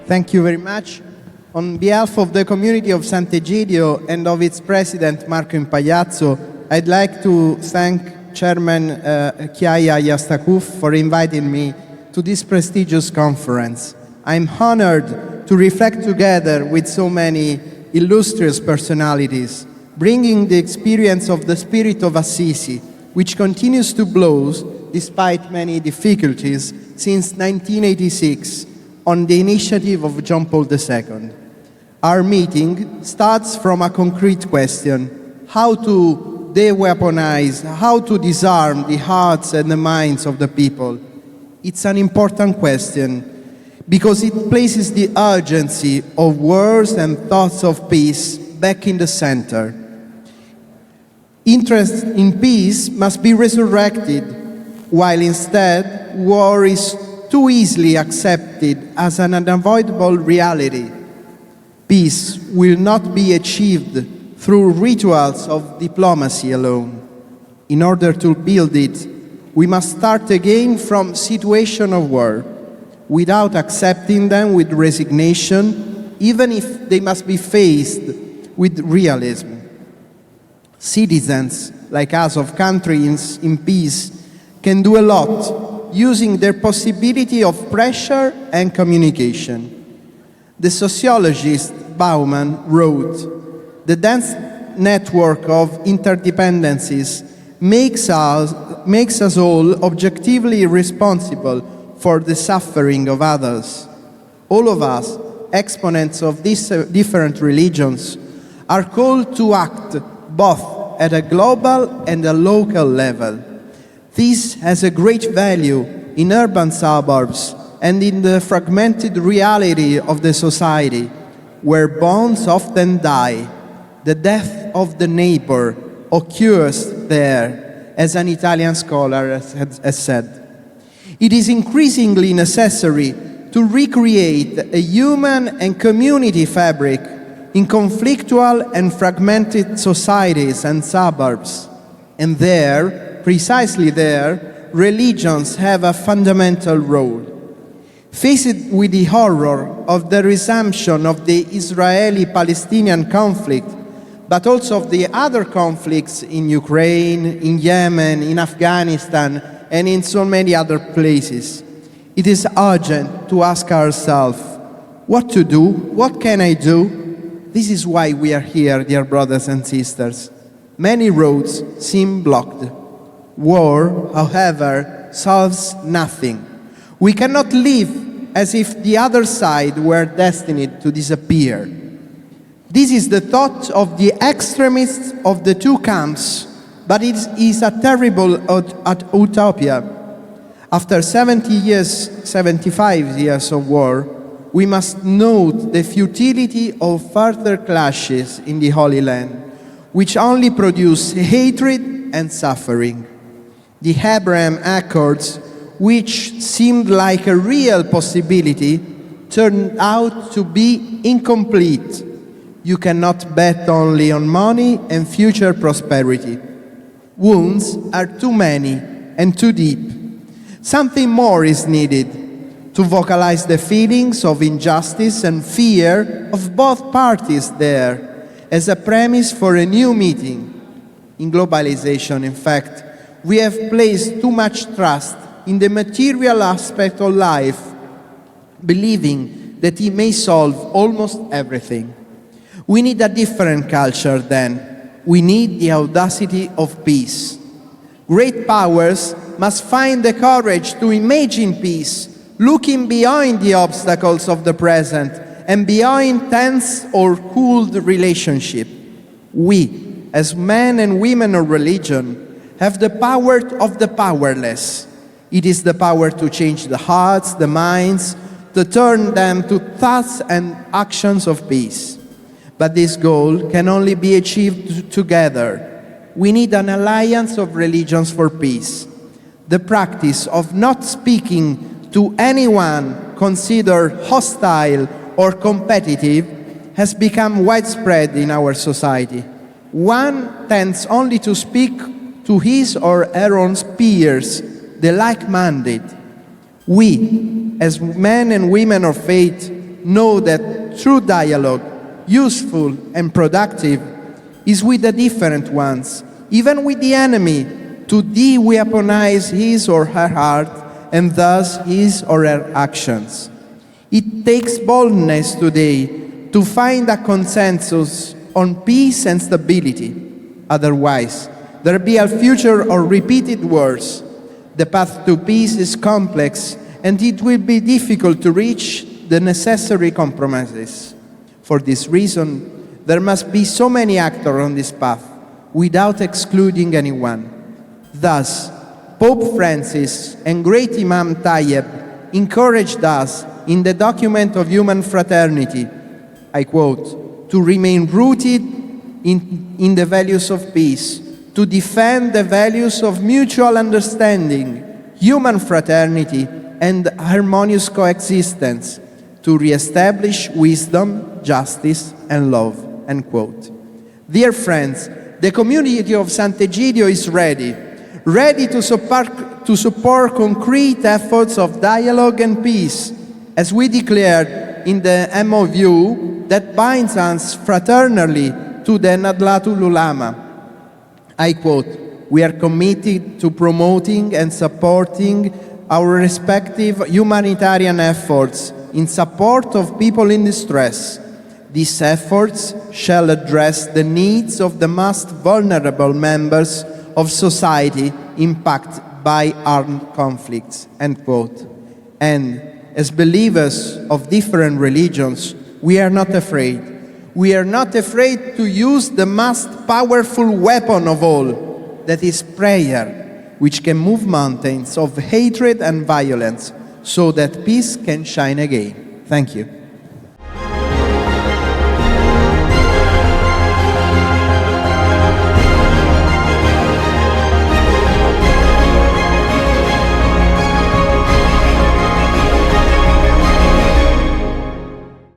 Thank you very much. On behalf of the community of Sant'Egidio and of its president, Marco Impagliazzo, I'd like to thank Chairman Kiai-kiai for inviting me to this prestigious conference. I'm honored to reflect together with so many illustrious personalities, bringing the experience of the spirit of Assisi, which continues to blow despite many difficulties since 1986 on the initiative of John Paul II. Our meeting starts from a concrete question: how to de-weaponize, how to disarm the hearts and the minds of the people. It's an important question because it places the urgency of words and thoughts of peace back in the center. Interest in peace must be resurrected, while instead war is too easily accepted as an unavoidable reality. Peace will not be achieved through rituals of diplomacy alone. In order to build it, we must start again from situation of war, without accepting them with resignation, even if they must be faced with realism. Citizens like us of countries in peace can do a lot using their possibility of pressure and communication. The sociologist Bauman wrote, "The dense network of interdependencies makes us all objectively responsible for the suffering of others. All of us, exponents of these different religions, are called to act both at a global and a local level. This has a great value in urban suburbs and in the fragmented reality of the society, where bonds often die. The death of the neighbor occurs there, as an Italian scholar has said. It is increasingly necessary to recreate a human and community fabric in conflictual and fragmented societies and suburbs. And there, precisely there, religions have a fundamental role. Faced with the horror of the resumption of the Israeli-Palestinian conflict, but also of the other conflicts in Ukraine, in Yemen, in Afghanistan, and in so many other places, it is urgent to ask ourselves, what to do? What can I do? This is why we are here, dear brothers and sisters. Many roads seem blocked. War, however, solves nothing. We cannot live as if the other side were destined to disappear. This is the thought of the extremists of the two camps, but it is a terrible utopia. After 75 years of war, we must note the futility of further clashes in the Holy Land, which only produce hatred and suffering. The Abraham Accords, which seemed like a real possibility, turned out to be incomplete. You cannot bet only on money and future prosperity. Wounds are too many and too deep. Something more is needed to vocalize the feelings of injustice and fear of both parties there as a premise for a new meeting. In globalization, in fact, we have placed too much trust in the material aspect of life, believing that it may solve almost everything. We need a different culture then. We need the audacity of peace. Great powers must find the courage to imagine peace, looking beyond the obstacles of the present and beyond tense or cooled relationship. We, as men and women of religion, have the power of the powerless. It is the power to change the hearts, the minds, to turn them to thoughts and actions of peace. But this goal can only be achieved together. We need an alliance of religions for peace. The practice of not speaking to anyone considered hostile or competitive has become widespread in our society. One tends only to speak to his or her own peers, the like-minded. We, as men and women of faith, know that true dialogue, useful and productive, is with the different ones, even with the enemy, to de-weaponize his or her heart and thus his or her actions. It takes boldness today to find a consensus on peace and stability. Otherwise, there be a future of repeated wars. The path to peace is complex, and it will be difficult to reach the necessary compromises. For this reason, there must be so many actors on this path, without excluding anyone. Thus, Pope Francis and great Imam Thayyeb encouraged us in the document of human fraternity, I quote, to remain rooted in the values of peace, to defend the values of mutual understanding, human fraternity, and harmonious coexistence, to re-establish wisdom, justice, and love, end quote. Dear friends, the community of Sant'Egidio is ready to support concrete efforts of dialogue and peace, as we declared in the MOU that binds us fraternally to the Nahdlatul Ulama. I quote, "We are committed to promoting and supporting our respective humanitarian efforts in support of people in distress. These efforts shall address the needs of the most vulnerable members of society impacted by armed conflicts," end quote. And as believers of different religions, we are not afraid. We are not afraid to use the most powerful weapon of all, that is prayer, which can move mountains of hatred and violence so that peace can shine again. Thank you.